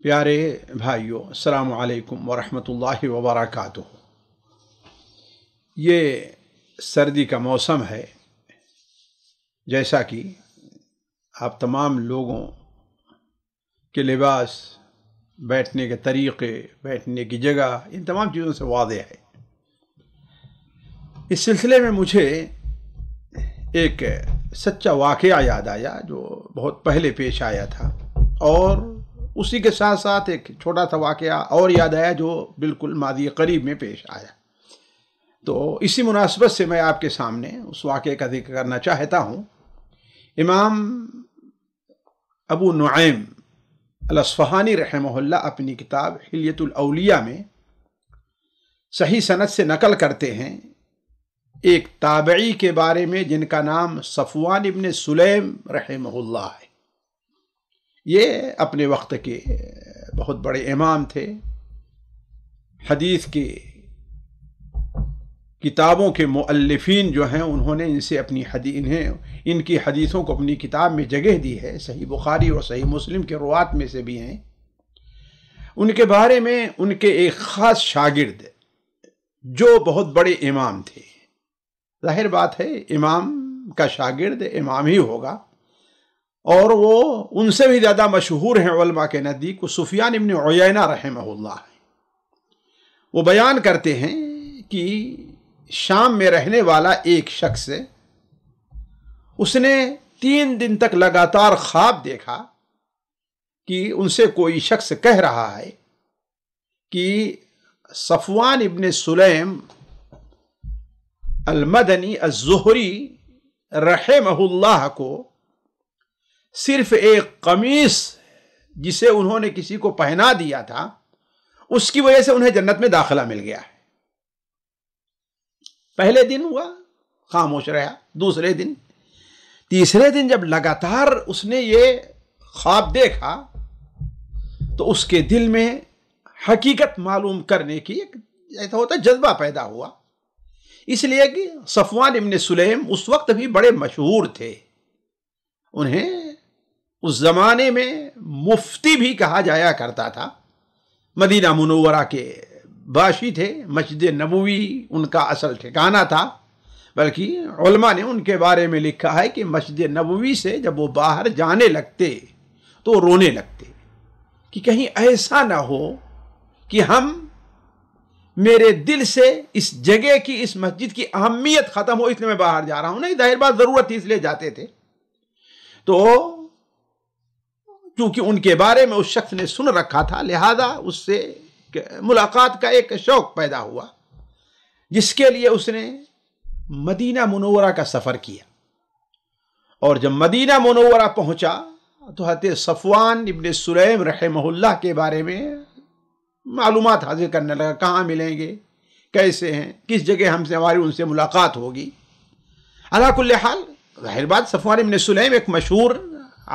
پیارے بھائیوں، السلام علیکم ورحمۃ اللہ وبرکاتہ۔ یہ سردی کا موسم ہے، جیسا کہ آپ تمام لوگوں کے لباس، بیٹھنے کے طریقے، بیٹھنے کی جگہ، ان تمام چیزوں سے واضح ہے۔ اس سلسلے میں مجھے ایک سچا واقعہ یاد آیا جو بہت پہلے پیش آیا تھا، اور اسی کے ساتھ ساتھ ایک چھوٹا سا واقعہ اور یاد آیا جو بالکل ماضی قریب میں پیش آیا۔ تو اسی مناسبت سے میں آپ کے سامنے اس واقعے کا ذکر کرنا چاہتا ہوں۔ امام ابو نعیم الاصفہانی رحمہ اللہ اپنی کتاب حلیۃ الاولیاء میں صحیح سند سے نقل کرتے ہیں ایک تابعی کے بارے میں جن کا نام صفوان ابن سلیم رحمہ اللہ ہے۔ یہ اپنے وقت کے بہت بڑے امام تھے، حدیث کے کتابوں کے مؤلفین جو ہیں انہوں نے ان کی حدیثوں کو اپنی کتاب میں جگہ دی ہے۔ صحیح بخاری اور صحیح مسلم کے روات میں سے بھی ہیں۔ ان کے بارے میں ان کے ایک خاص شاگرد جو بہت بڑے امام تھے، ظاہر بات ہے امام کا شاگرد امام ہی ہوگا، اور وہ ان سے بھی زیادہ مشہور ہیں علماء کے نزدیک، وہ سفیان ابن عیینہ رحمہ اللہ ہے۔ وہ بیان کرتے ہیں کہ شام میں رہنے والا ایک شخص اس نے 3 دن تک لگاتار خواب دیکھا کہ ان سے کوئی شخص کہہ رہا ہے کہ صفوان ابن سلیم المدنی الزہری رحمہ اللہ کو صرف ایک قمیص جسے انہوں نے کسی کو پہنا دیا تھا، اس کی وجہ سے انہیں جنت میں داخلہ مل گیا ہے۔ پہلے دن ہوا، خاموش رہا، دوسرے دن، تیسرے دن جب لگاتار اس نے یہ خواب دیکھا تو اس کے دل میں حقیقت معلوم کرنے کی ایسا ہوتا جذبہ پیدا ہوا، اس لیے کہ صفوان ابن سلیم اس وقت بھی بڑے مشہور تھے۔ انہیں اس زمانے میں مفتی بھی کہا جایا کرتا تھا۔ مدینہ منورہ کے باشی تھے، مسجد نبوی ان کا اصل ٹھکانہ تھا، بلکہ علماء نے ان کے بارے میں لکھا ہے کہ مسجد نبوی سے جب وہ باہر جانے لگتے تو رونے لگتے کہ کہیں ایسا نہ ہو کہ میرے دل سے اس جگہ کی، اس مسجد کی اہمیت ختم ہو، اس لیے میں باہر جا رہا ہوں۔ نہیں، ظاہر بات ضرورت تھی اس لیے جاتے تھے۔ تو چونکہ ان کے بارے میں اس شخص نے سن رکھا تھا، لہذا اس سے ملاقات کا ایک شوق پیدا ہوا، جس کے لیے اس نے مدینہ منورہ کا سفر کیا۔ اور جب مدینہ منورہ پہنچا تو حضرت صفوان ابن سلیم رحمہ اللہ کے بارے میں معلومات حاصل کرنے لگا، کہاں ملیں گے، کیسے ہیں، کس جگہ ہماری ان سے ملاقات ہوگی۔ علی کل حال ظاہر بات صفوان ابن سلیم ایک مشہور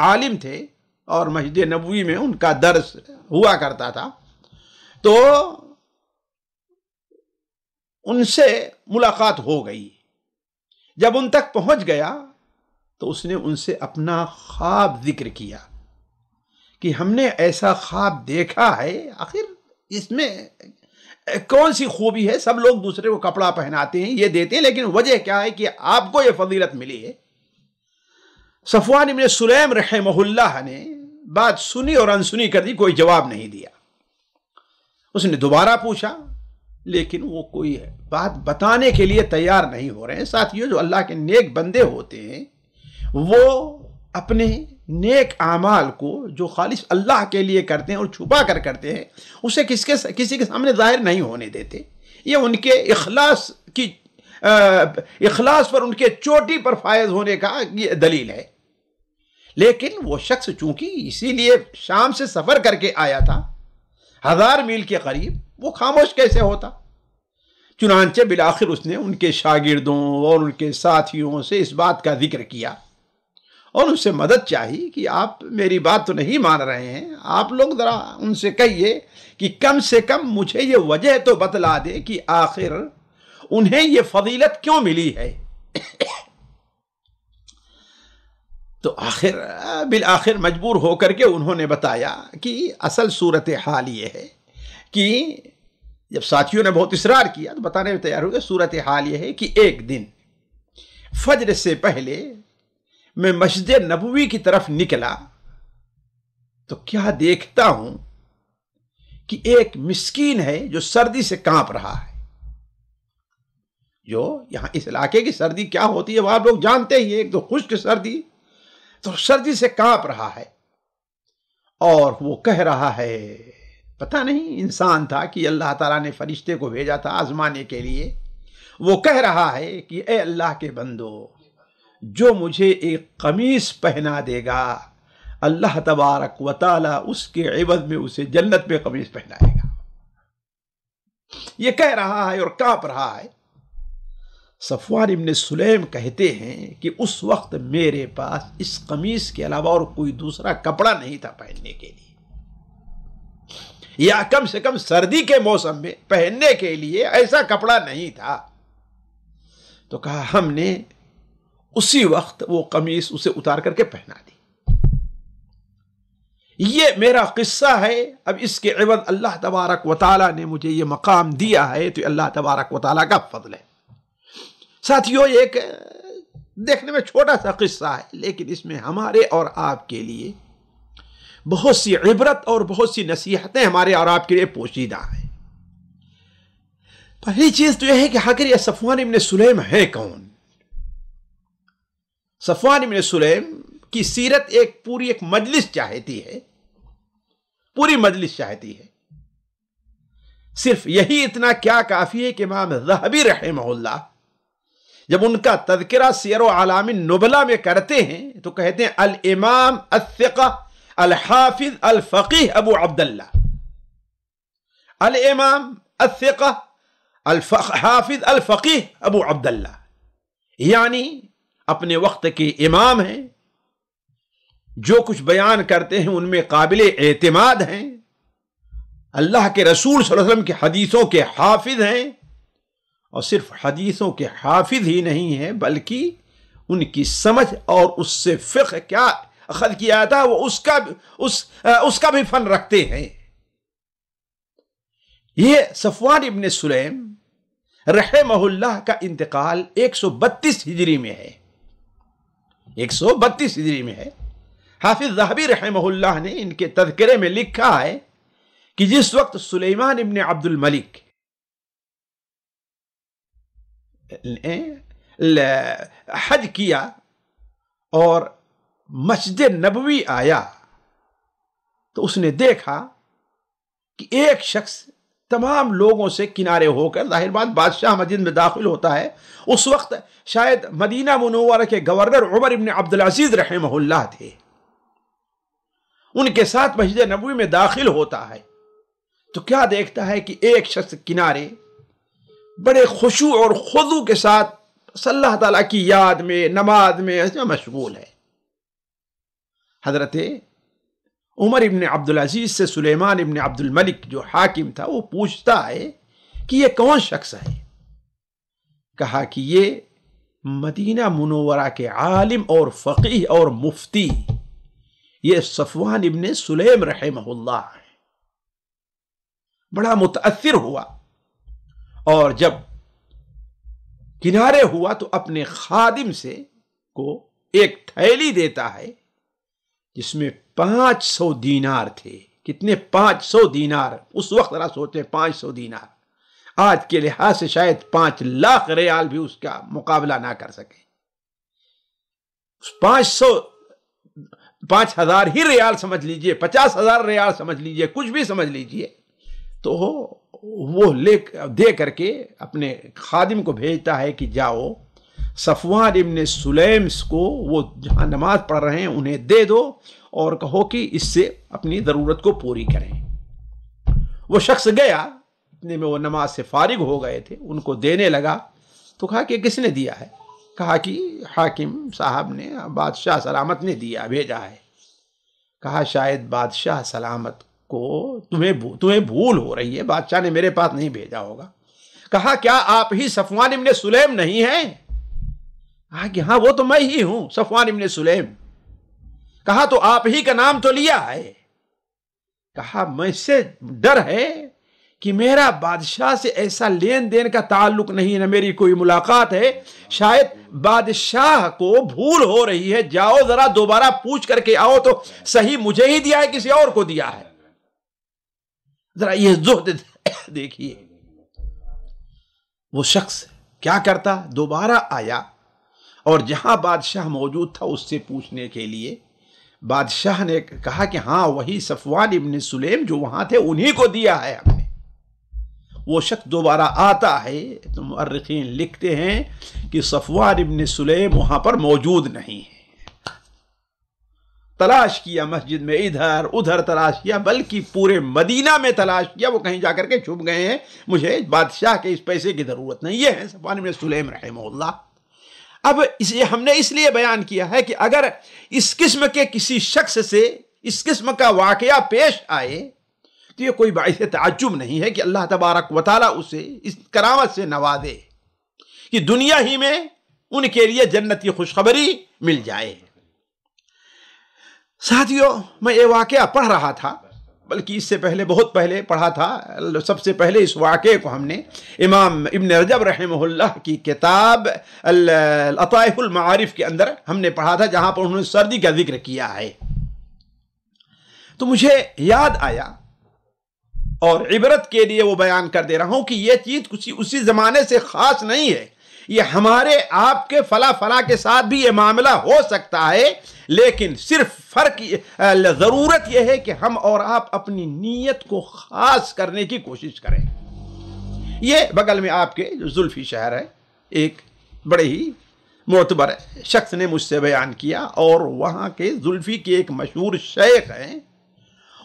عالم تھے اور مسجد نبوی میں ان کا درس ہوا کرتا تھا، تو ان سے ملاقات ہو گئی۔ جب ان تک پہنچ گیا تو اس نے ان سے اپنا خواب ذکر کیا کہ ہم نے ایسا خواب دیکھا ہے، آخر اس میں کون سی خوبی ہے؟ سب لوگ دوسرے کو کپڑا پہناتے ہیں، یہ دیتے ہیں، لیکن وجہ کیا ہے کہ آپ کو یہ فضیلت ملی ہے؟ صفوان ابن سلیم رحمہ اللہ نے بات سنی اور انسنی کر دی، کوئی جواب نہیں دیا۔ اس نے دوبارہ پوچھا، لیکن وہ کوئی بات بتانے کے لیے تیار نہیں ہو رہے ہیں۔ ساتھیوں، جو اللہ کے نیک بندے ہوتے ہیں وہ اپنے نیک اعمال کو جو خالص اللہ کے لیے کرتے ہیں اور چھپا کر کرتے ہیں، اسے کسی کے سامنے ظاہر نہیں ہونے دیتے۔ یہ ان کے اخلاص پر، ان کے چوٹی پر فائز ہونے کا یہ دلیل ہے۔ لیکن وہ شخص چونکہ اسی لیے شام سے سفر کر کے آیا تھا، 1000 میل کے قریب، وہ خاموش کیسے ہوتا؟ چنانچہ بالآخر اس نے ان کے شاگردوں اور ان کے ساتھیوں سے اس بات کا ذکر کیا اور ان سے مدد چاہی کہ آپ میری بات تو نہیں مان رہے ہیں، آپ لوگ ذرا ان سے کہیے کہ کم سے کم مجھے یہ وجہ تو بتلا دے کہ آخر انہیں یہ فضیلت کیوں ملی ہے۔ تو بالآخر مجبور ہو کر کے انہوں نے بتایا کہ اصل صورت حال یہ ہے کہ جب ساتھیوں نے بہت اصرار کیا تو بتانے میں تیار ہو گئے، صورت حال یہ ہے کہ ایک دن فجر سے پہلے میں مسجد نبوی کی طرف نکلا تو کیا دیکھتا ہوں کہ ایک مسکین ہے جو سردی سے کانپ رہا ہے۔ جو یہاں اس علاقے کی سردی کیا ہوتی ہے وہ آپ لوگ جانتے ہی، ایک تو خشک سردی، تو سردی سے کانپ رہا ہے، اور وہ کہہ رہا ہے، پتہ نہیں انسان تھا کہ اللہ تعالیٰ نے فرشتے کو بھیجا تھا آزمانے کے لیے، وہ کہہ رہا ہے کہ اے اللہ کے بندو، جو مجھے ایک قمیص پہنا دے گا اللہ تبارک و تعالی اس کے عوض میں اسے جنت میں قمیص پہنائے گا۔ یہ کہہ رہا ہے اور کانپ رہا ہے۔ صفوان ابن سلیم کہتے ہیں کہ اس وقت میرے پاس اس قمیص کے علاوہ اور کوئی دوسرا کپڑا نہیں تھا پہننے کے لیے، یا کم سے کم سردی کے موسم میں پہننے کے لیے ایسا کپڑا نہیں تھا۔ تو کہا ہم نے اسی وقت وہ قمیص اسے اتار کر کے پہنا دی۔ یہ میرا قصہ ہے، اب اس کے عوض اللہ تبارک و تعالیٰ نے مجھے یہ مقام دیا ہے تو اللہ تبارک و تعالیٰ کا فضل ہے۔ ساتھیوں، ایک دیکھنے میں چھوٹا سا قصہ ہے، لیکن اس میں ہمارے اور آپ کے لیے بہت سی عبرت اور بہت سی نصیحتیں ہمارے اور آپ کے لیے پوشیدہ ہیں۔ پہلی چیز تو یہ ہے کہ آخر یہ صفوان ابن سلیم ہے کون؟ صفوان ابن سلیم کی سیرت ایک مجلس چاہتی ہے، پوری مجلس چاہتی ہے۔ صرف یہی اتنا کیا کافی ہے کہ امام ذہبی رحمہ اللہ جب ان کا تذکرہ سیر و اعلام النبلاء میں کرتے ہیں تو کہتے ہیں الامام الثقہ الحافظ الفقیہ ابو عبداللہ، الامام الثقہ الحافظ الفقیہ ابو عبداللہ، یعنی اپنے وقت کے امام ہیں، جو کچھ بیان کرتے ہیں ان میں قابل اعتماد ہیں، اللہ کے رسول صلی اللہ علیہ وسلم کی حدیثوں کے حافظ ہیں، اور صرف حدیثوں کے حافظ ہی نہیں ہیں بلکہ ان کی سمجھ اور اس سے فقہ کیا اخذ کیا تھا وہ اس کا بھی فن رکھتے ہیں۔ یہ صفوان ابن سلیم رحمہ اللہ کا انتقال 132 ہجری میں ہے، 132 ہجری میں ہے۔ حافظ ذہبی رحمہ اللہ نے ان کے تذکرے میں لکھا ہے کہ جس وقت سلیمان ابن عبد الملک حج کیا اور مسجد نبوی آیا تو اس نے دیکھا کہ ایک شخص تمام لوگوں سے کنارے ہو کر، ظاہر بات بادشاہ مسجد میں داخل ہوتا ہے، اس وقت شاید مدینہ منورہ کے گورنر عمر ابن عبدالعزیز رحمہ اللہ تھے، ان کے ساتھ مسجد نبوی میں داخل ہوتا ہے تو کیا دیکھتا ہے کہ ایک شخص کنارے بڑے خشوع اور خضوع کے ساتھ اللہ تعالیٰ کی یاد میں، نماز میں مشغول ہے۔ حضرت عمر ابن عبدالعزیز سے سلیمان ابن عبد الملک جو حاکم تھا وہ پوچھتا ہے کہ یہ کون شخص ہے؟ کہا کہ یہ مدینہ منورہ کے عالم اور فقیہ اور مفتی یہ صفوان ابن سلیم رحمہ اللہ ہے۔ بڑا متاثر ہوا اور جب کنارے ہوا تو اپنے خادم سے کو ایک تھیلی دیتا ہے جس میں 500 دینار تھے۔ کتنے؟ 500 دینار۔ اس وقت ذرا سوچیں 500 دینار آج کے لحاظ سے شاید 5 لاکھ ریال بھی اس کا مقابلہ نہ کر سکے۔ 5,000 ہی ریال سمجھ لیجئے، 50,000 ریال سمجھ لیجئے، کچھ بھی سمجھ لیجئے، تو وہ دے کر کے اپنے خادم کو بھیجتا ہے کہ جاؤ صفوان ابن سلیم کو وہ جہاں نماز پڑھ رہے ہیں انہیں دے دو اور کہو کہ اس سے اپنی ضرورت کو پوری کریں۔ وہ شخص گیا، اتنے میں وہ نماز سے فارغ ہو گئے تھے، ان کو دینے لگا تو کہا کہ کس نے دیا ہے؟ کہا کہ حاکم صاحب نے، بادشاہ سلامت نے دیا، بھیجا ہے۔ کہا شاید بادشاہ سلامت کو تمہیں بھول ہو رہی ہے، بادشاہ نے میرے پاس نہیں بھیجا ہوگا۔ کہا کیا آپ ہی صفوان ابن سلیم نہیں ہیں؟ کہا کہ ہاں وہ تو میں ہی ہوں، صفوان ابن سلیم۔ کہا تو آپ ہی کا نام تو لیا ہے. کہا مجھ سے ڈر ہے کہ میرا بادشاہ سے ایسا لین دین کا تعلق نہیں، نہ میری کوئی ملاقات ہے، شاید بادشاہ کو بھول ہو رہی ہے، جاؤ ذرا دوبارہ پوچھ کر کے آؤ تو صحیح مجھے ہی دیا ہے کسی اور کو دیا ہے. ذرا یہ زہد دیکھیے. وہ شخص کیا کرتا، دوبارہ آیا اور جہاں بادشاہ موجود تھا اس سے پوچھنے کے لیے. بادشاہ نے کہا کہ ہاں وہی صفوان ابن سلیم جو وہاں تھے انہی کو دیا ہے ہم نے. وہ شخص دوبارہ آتا ہے تو مؤرخین لکھتے ہیں کہ صفوان ابن سلیم وہاں پر موجود نہیں ہے. تلاش کیا مسجد میں، ادھر ادھر تلاش کیا، بلکہ پورے مدینہ میں تلاش کیا، وہ کہیں جا کر کے چھپ گئے ہیں، مجھے بادشاہ کے اس پیسے کی ضرورت نہیں. یہ ہے صفوان ابن سلیم رحمہ اللہ. اب ہم نے اس لیے بیان کیا ہے کہ اگر اس قسم کے کسی شخص سے اس قسم کا واقعہ پیش آئے تو یہ کوئی باعث تعجب نہیں ہے کہ اللہ تبارک و تعالیٰ اسے اس کرامت سے نوازے کہ دنیا ہی میں ان کے لیے جنتی خوشخبری مل جائے. ساتھیوں، میں یہ واقعہ پڑھ رہا تھا، بلکہ اس سے پہلے بہت پہلے پڑھا تھا. سب سے پہلے اس واقعے کو ہم نے امام ابن رجب رحمہ اللہ کی کتاب لطائف المعارف کے اندر ہم نے پڑھا تھا، جہاں پر انہوں نے سردی کا ذکر کیا ہے. تو مجھے یاد آیا اور عبرت کے لیے وہ بیان کر دے رہا ہوں کہ یہ چیز اسی زمانے سے خاص نہیں ہے، یہ ہمارے آپ کے فلاں فلاں کے ساتھ بھی یہ معاملہ ہو سکتا ہے، لیکن صرف فرق ضرورت یہ ہے کہ ہم اور آپ اپنی نیت کو خاص کرنے کی کوشش کریں. یہ بغل میں آپ کے جو زلفی شہر ہے، ایک بڑے ہی معتبر شخص نے مجھ سے بیان کیا، اور وہاں کے زلفی کے ایک مشہور شیخ ہیں،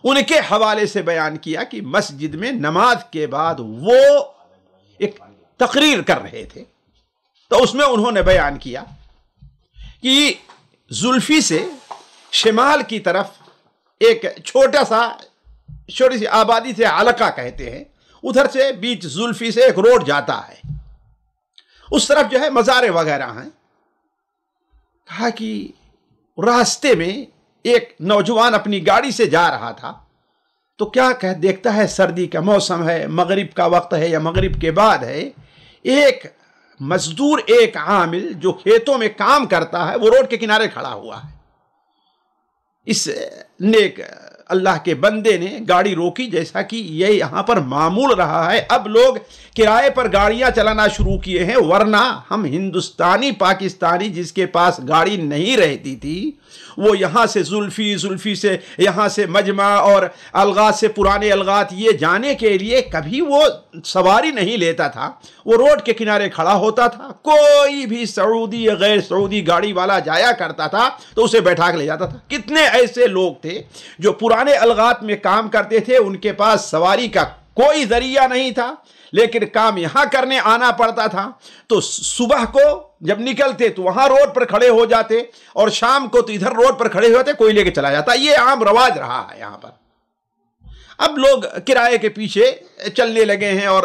ان کے حوالے سے بیان کیا کہ مسجد میں نماز کے بعد وہ ایک تقریر کر رہے تھے. تو اس میں انہوں نے بیان کیا کہ زلفی سے شمال کی طرف ایک چھوٹی سی آبادی سے علقہ کہتے ہیں، ادھر سے بیچ زلفی سے ایک روڈ جاتا ہے، اس طرف جو ہے مزارے وغیرہ ہیں. کہا کہ راستے میں ایک نوجوان اپنی گاڑی سے جا رہا تھا تو کیا دیکھتا ہے، سردی کا موسم ہے، مغرب کا وقت ہے یا مغرب کے بعد ہے، ایک مزدور، ایک عامل جو کھیتوں میں کام کرتا ہے، وہ روڈ کے کنارے کھڑا ہوا ہے. اس نیک اللہ کے بندے نے گاڑی روکی، جیسا کہ یہ یہاں پر معمول رہا ہے. اب لوگ کرائے پر گاڑیاں چلانا شروع کیے ہیں، ورنہ ہم ہندوستانی پاکستانی جس کے پاس گاڑی نہیں رہتی تھی وہ یہاں سے زلفی سے یہاں سے مجمع اور الغات سے پرانے الغات یہ جانے کے لیے کبھی وہ سواری نہیں لیتا تھا، وہ روڈ کے کنارے کھڑا ہوتا تھا. کوئی بھی سعودی یا غیر سعودی گاڑی والا جایا کرتا تھا تو اسے بیٹھا کے لے جاتا تھا. کتنے ایسے لوگ تھے جو پرانے الغات میں کام کرتے تھے، ان کے پاس سواری کا کوئی ذریعہ نہیں تھا، لیکن کام یہاں کرنے آنا پڑتا تھا. تو صبح کو جب نکلتے تو وہاں روڈ پر کھڑے ہو جاتے، اور شام کو تو ادھر روڈ پر کھڑے ہوتے، کوئی لے کے چلا جاتا. یہ عام رواج رہا ہے یہاں پر. اب لوگ کرائے کے پیچھے چلنے لگے ہیں، اور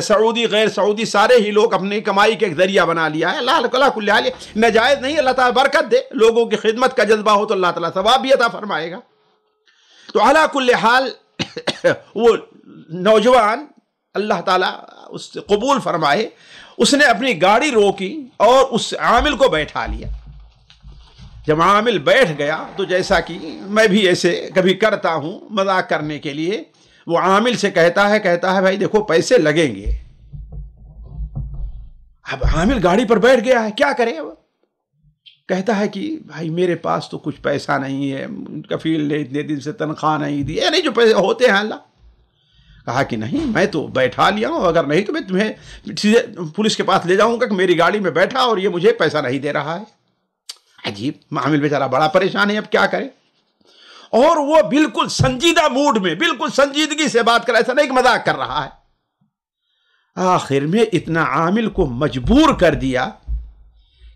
سعودی غیر سعودی سارے ہی لوگ اپنی کمائی کے ایک ذریعہ بنا لیا ہے. اللہ کل حال ناجائز نہیں، اللہ تعالیٰ برکت دے، لوگوں کی خدمت کا جذبہ ہو تو اللہ تعالیٰ ثواب بھی عطا فرمائے گا. تو علی کل حال وہ نوجوان اللہ تعالیٰ اس سے قبول فرمائے، اس نے اپنی گاڑی روکی اور اس عامل کو بیٹھا لیا. جب عامل بیٹھ گیا تو جیسا کہ میں بھی ایسے کبھی کرتا ہوں مذاق کرنے کے لیے، وہ عامل سے کہتا ہے بھائی دیکھو پیسے لگیں گے. اب عامل گاڑی پر بیٹھ گیا ہے، کیا کرے؟ کہتا ہے کہ بھائی میرے پاس تو کچھ پیسہ نہیں ہے، کفیل نے اتنے دن سے تنخواہ نہیں دی، نہیں جو پیسے ہوتے ہیں اللہ. کہا کہ نہیں، میں تو بیٹھا لیا ہوں، اگر نہیں تو میں تمہیں سیدھے پولیس کے پاس لے جاؤں گا کہ میری گاڑی میں بیٹھا اور یہ مجھے پیسہ نہیں دے رہا ہے. عجیب، عامل بیچارہ بڑا پریشان ہے، اب کیا کرے؟ اور وہ بالکل سنجیدہ موڈ میں، بالکل سنجیدگی سے بات کر رہا ہے، ایسا نہیں کہ مذاق کر رہا ہے. آخر میں اتنا عامل کو مجبور کر دیا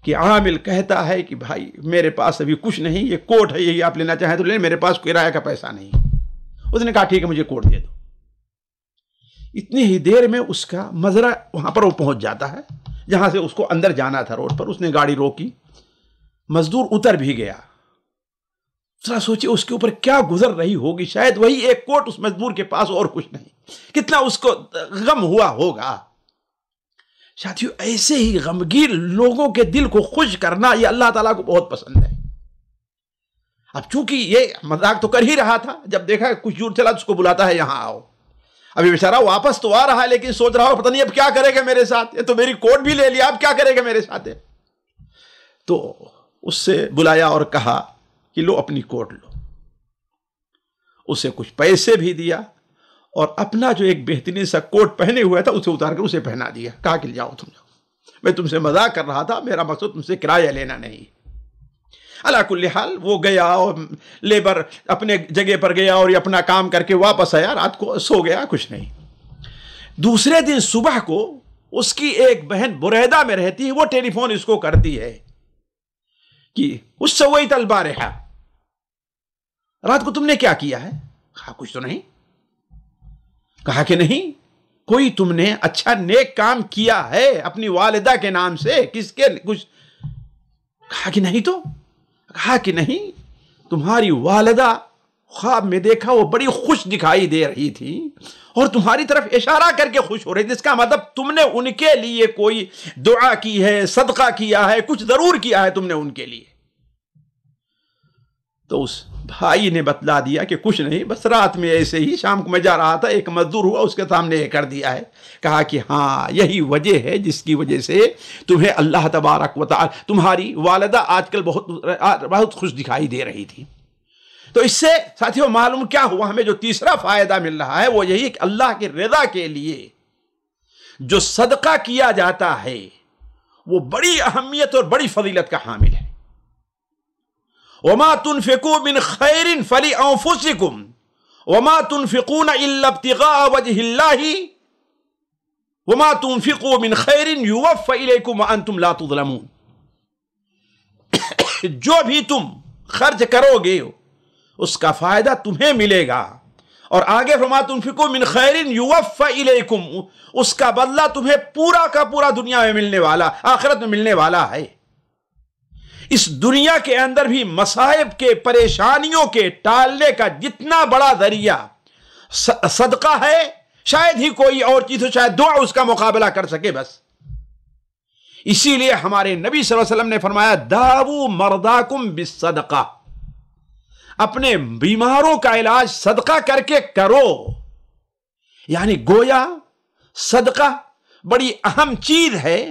کہ عامل کہتا ہے کہ بھائی میرے پاس ابھی کچھ نہیں، یہ کوٹ ہے، یہی آپ لینا چاہیں تو لیں، میرے پاس کرایہ کا پیسہ نہیں. اس نے کہا ٹھیک ہے مجھے کوٹ دے دو. اتنی ہی دیر میں اس کا مزرعہ وہاں پر وہ پہنچ جاتا ہے جہاں سے اس کو اندر جانا تھا روڈ پر. اس نے گاڑی روکی، مزدور اتر بھی گیا. ذرا سوچیے اس کے اوپر کیا گزر رہی ہوگی. شاید وہی ایک کوٹ اس مزدور کے پاس اور کچھ نہیں. کتنا اس کو غم ہوا ہوگا. ساتھیو ایسے ہی غمگین لوگوں کے دل کو خوش کرنا یہ اللہ تعالیٰ کو بہت پسند ہے. اب چونکہ یہ مذاق تو کر ہی رہا تھا, جب دیکھا کچھ دور چلا تو اس کو بلاتا ہے یہاں آؤ. ابھی بیچارہ واپس تو آ رہا ہے لیکن سوچ رہا ہو پتہ نہیں اب کیا کرے گا میرے ساتھ, یہ تو میری کوٹ بھی لے لیا, اب کیا کرے گا میرے ساتھ. تو اس سے بلایا اور کہا کہ لو اپنی کوٹ لو. اسے کچھ پیسے بھی دیا اور اپنا جو ایک بہترین سا کوٹ پہنے ہوا تھا اسے اتار کر اسے پہنا دیا. کہا کہ جاؤ تم جاؤ, میں تم سے مذاق کر رہا تھا, میرا مقصد تم سے کرایہ لینا نہیں. علا کل حال وہ گیا اور لیبر اپنے جگہ پر گیا اور یہ اپنا کام کر کے واپس آیا, رات کو سو گیا, کچھ نہیں. دوسرے دن صبح کو اس کی ایک بہن بریدہ میں رہتی ہے, وہ ٹیلی فون اس کو کرتی ہے کہ اس سویت البارحہ, رات کو تم نے کیا کیا ہے؟ کہا کچھ تو نہیں. کہا کہ نہیں, کوئی تم نے اچھا نیک کام کیا ہے اپنی والدہ کے نام سے, کس کے کچھ؟ کہا کہ نہیں. تو کہا کہ نہیں, تمہاری والدہ خواب میں دیکھا وہ بڑی خوش دکھائی دے رہی تھی اور تمہاری طرف اشارہ کر کے خوش ہو رہی تھی, جس کا مطلب تم نے ان کے لیے کوئی دعا کی ہے, صدقہ کیا ہے, کچھ ضرور کیا ہے تم نے ان کے لیے. تو اس بھائی نے بتلا دیا کہ کچھ نہیں, بس رات میں ایسے ہی شام کو میں جا رہا تھا, ایک مزدور ہوا اس کے سامنے یہ کر دیا ہے. کہا کہ ہاں یہی وجہ ہے جس کی وجہ سے تمہیں اللہ تبارک و تعالی, تمہاری والدہ آج کل بہت خوش دکھائی دے رہی تھی. تو اس سے ساتھیوں معلوم کیا ہوا, ہمیں جو تیسرا فائدہ مل رہا ہے وہ یہی کہ اللہ کی رضا کے لیے جو صدقہ کیا جاتا ہے وہ بڑی اہمیت اور بڑی فضیلت کا حامل ہے. وما تنفقوا من خیر فلانفسکم وما تنفقون الا ابتغاء وجه الله وما تنفقوا من خیر یوفى الیکم وانتم لا تظلمون. جو بھی تم خرچ کرو گے اس کا فائدہ تمہیں ملے گا, اور آگے وما تنفقوا من خیر یوفى الیکم, اس کا بدلہ تمہیں پورا کا پورا دنیا میں ملنے والا, آخرت میں ملنے والا ہے. اس دنیا کے اندر بھی مصائب کے, پریشانیوں کے ٹالنے کا جتنا بڑا ذریعہ صدقہ ہے, شاید ہی کوئی اور چیز ہو, شاید دعا اس کا مقابلہ کر سکے بس. اسی لیے ہمارے نبی صلی اللہ علیہ وسلم نے فرمایا داؤ مرضاکم بالصدقہ, اپنے بیماروں کا علاج صدقہ کر کے کرو. یعنی گویا صدقہ بڑی اہم چیز ہے.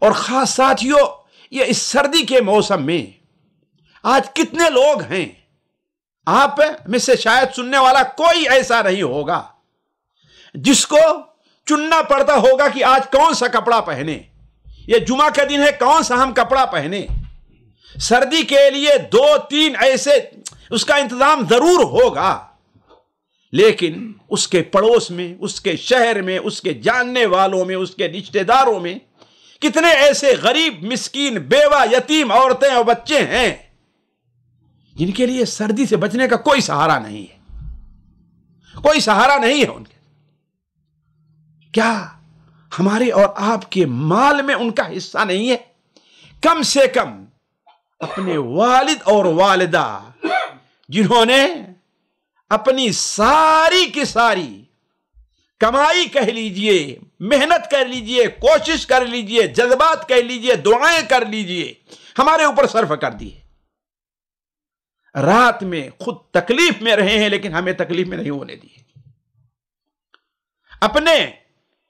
اور خاص ساتھیوں یہ اس سردی کے موسم میں آج کتنے لوگ ہیں, آپ میں سے شاید سننے والا کوئی ایسا نہیں ہوگا جس کو چننا پڑتا ہوگا کہ آج کون سا کپڑا پہنے, یہ جمعہ کا دن ہے کون سا ہم کپڑا پہنے. سردی کے لیے 2-3 ایسے اس کا انتظام ضرور ہوگا, لیکن اس کے پڑوس میں, اس کے شہر میں, اس کے جاننے والوں میں, اس کے رشتہ داروں میں کتنے ایسے غریب, مسکین, بیوہ, یتیم عورتیں اور بچے ہیں جن کے لیے سردی سے بچنے کا کوئی سہارا نہیں ہے, کوئی سہارا نہیں ہے ان کے. کیا ہمارے اور آپ کے مال میں ان کا حصہ نہیں ہے؟ کم سے کم اپنے والد اور والدہ جنہوں نے اپنی ساری کی ساری کمائی کہہ لیجئے, محنت کر لیجئے, کوشش کر لیجئے, جذبات کہہ لیجئے, دعائیں کر لیجئے, ہمارے اوپر صرف کر دیے. رات میں خود تکلیف میں رہے ہیں لیکن ہمیں تکلیف میں نہیں ہونے دیے. اپنے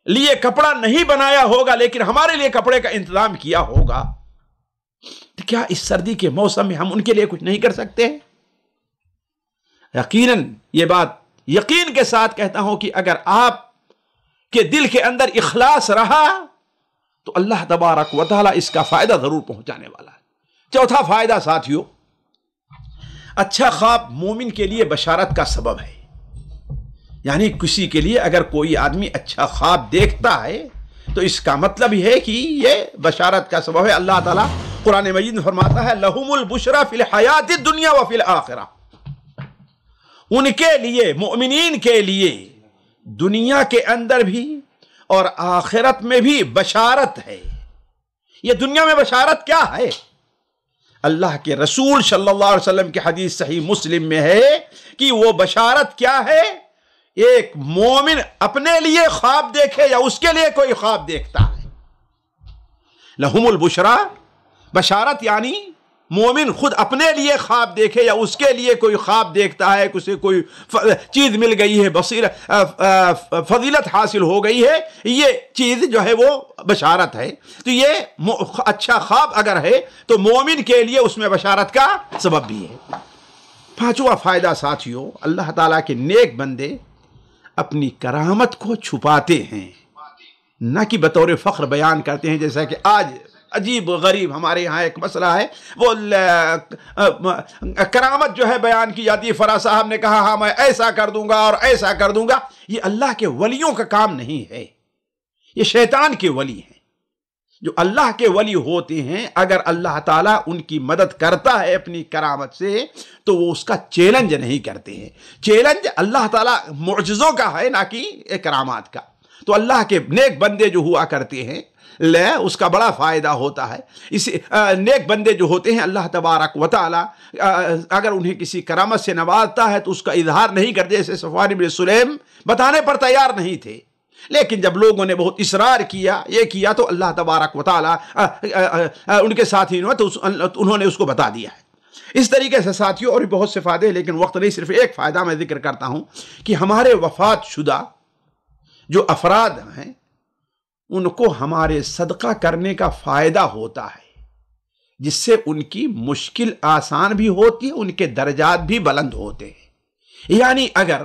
لیے کپڑا نہیں بنایا ہوگا لیکن ہمارے لیے کپڑے کا انتظام کیا ہوگا. تو کیا اس سردی کے موسم میں ہم ان کے لیے کچھ نہیں کر سکتے؟ یقیناً یہ بات یقین کے ساتھ کہتا ہوں کہ اگر آپ کے دل کے اندر اخلاص رہا تو اللہ تبارک و تعالی اس کا فائدہ ضرور پہنچانے والا ہے. چوتھا فائدہ ساتھیوں, اچھا خواب مومن کے لیے بشارت کا سبب ہے. یعنی کسی کے لیے اگر کوئی آدمی اچھا خواب دیکھتا ہے تو اس کا مطلب یہ ہے کہ یہ بشارت کا سبب ہے. اللہ تعالیٰ قرآن مجید میں فرماتا ہے لہم البشری فی الحیات الدنیا وفی الآخرہ, ان کے لیے, مؤمنین کے لیے دنیا کے اندر بھی اور آخرت میں بھی بشارت ہے. یہ دنیا میں بشارت کیا ہے؟ اللہ کے رسول صلی اللہ علیہ وسلم کی حدیث صحیح مسلم میں ہے کہ وہ بشارت کیا ہے؟ ایک مومن اپنے لیے خواب دیکھے یا اس کے لیے کوئی خواب دیکھتا ہے، لہم البشرا، بشارت یعنی مومن خود اپنے لیے خواب دیکھے یا اس کے لیے کوئی خواب دیکھتا ہے، اسے کوئی چیز مل گئی ہے، فضیلت حاصل ہو گئی ہے، یہ چیز جو ہے وہ بشارت ہے۔ تو یہ اچھا خواب اگر ہے تو مومن کے لیے اس میں بشارت کا سبب بھی ہے۔ پانچواں فائدہ ساتھیوں، اللہ تعالیٰ کے نیک بندے اپنی کرامت کو چھپاتے ہیں، نہ کہ بطور فخر بیان کرتے ہیں، جیسا کہ آج عجیب غریب ہمارے یہاں ایک مسئلہ ہے، وہ کرامت جو ہے بیان کی جاتی ہے، فلاں صاحب نے کہا ہاں میں ایسا کر دوں گا اور ایسا کر دوں گا۔ یہ اللہ کے ولیوں کا کام نہیں ہے، یہ شیطان کے ولی ہیں۔ جو اللہ کے ولی ہوتے ہیں، اگر اللہ تعالیٰ ان کی مدد کرتا ہے اپنی کرامت سے تو وہ اس کا چیلنج نہیں کرتے ہیں۔ چیلنج اللہ تعالیٰ معجزوں کا ہے، نہ کہ کرامات کا۔ تو اللہ کے نیک بندے جو ہوا کرتے ہیں اس کا بڑا فائدہ ہوتا ہے۔ اس نیک بندے جو ہوتے ہیں اللہ تبارک و تعالی اگر انہیں کسی کرامت سے نوازتا ہے تو اس کا اظہار نہیں کرتے، جیسے صفوان بن سلیم بتانے پر تیار نہیں تھے، لیکن جب لوگوں نے بہت اصرار کیا، یہ کیا، تو اللہ تبارک و تعالی ان کے ساتھ ہی تو انہوں نے اس کو بتا دیا ہے۔ اس طریقے سے ساتھیوں اور بھی بہت سے فائدے، لیکن وقت نہیں، صرف ایک فائدہ میں ذکر کرتا ہوں کہ ہمارے وفات شدہ جو افراد ہیں ان کو ہمارے صدقہ کرنے کا فائدہ ہوتا ہے، جس سے ان کی مشکل آسان بھی ہوتی ہے، ان کے درجات بھی بلند ہوتے ہیں۔ یعنی اگر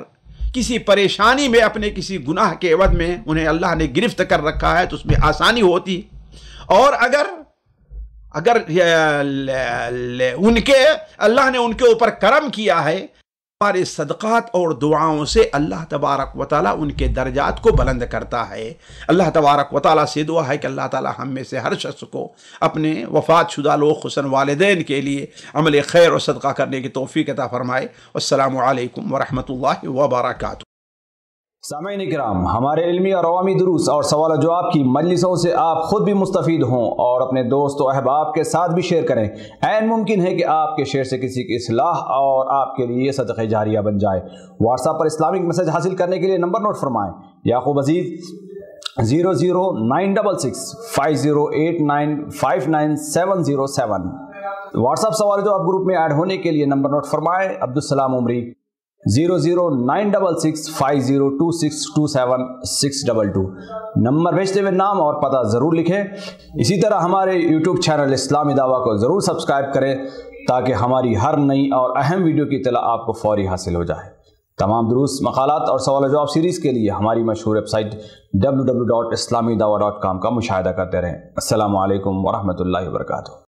کسی پریشانی میں، اپنے کسی گناہ کے عوض میں انہیں اللہ نے گرفت کر رکھا ہے تو اس میں آسانی ہوتی، اور اگر اللہ نے ان کے اوپر کرم کیا ہے، ہمارے صدقات اور دعاؤں سے اللہ تبارک و تعالیٰ ان کے درجات کو بلند کرتا ہے۔ اللہ تبارک و تعالیٰ سے دعا ہے کہ اللہ تعالیٰ ہم میں سے ہر شخص کو اپنے وفات شدہ لوگ خصوصاً والدین کے لیے عمل خیر اور صدقہ کرنے کی توفیق عطا فرمائے۔ السلام علیکم ورحمۃ اللہ وبرکاتہ۔ سامعین کرام، ہمارے علمی اور عوامی دروس اور سوال و جواب کی مجلسوں سے آپ خود بھی مستفید ہوں اور اپنے دوست و احباب کے ساتھ بھی شیئر کریں۔ عین ممکن ہے کہ آپ کے شیئر سے کسی کی اصلاح اور آپ کے لیے صدقہ جاریہ بن جائے۔ واٹس ایپ پر اسلامک میسج حاصل کرنے کے لیے نمبر نوٹ فرمائیں: یعقوب عزیز 00966 5089599707۔ واٹس ایپ سوال جو آپ گروپ میں ایڈ ہونے کے لیے نمبر نوٹ فرمائیں: عبدالسلام عمری 00966 502627 نمبر بھیجتے ہوئے نام اور پتہ ضرور لکھیں۔ اسی طرح ہمارے یوٹیوب چینل اسلامی دعویٰ کو ضرور سبسکرائب کریں تاکہ ہماری ہر نئی اور اہم ویڈیو کی اطلاع آپ کو فوری حاصل ہو جائے۔ تمام دروس، مقالات اور سوال و جواب سیریز کے لیے ہماری مشہور ویب سائٹ www.islamidawah.com کا مشاہدہ کرتے رہیں۔ السلام علیکم ورحمۃ اللہ وبرکاتہ۔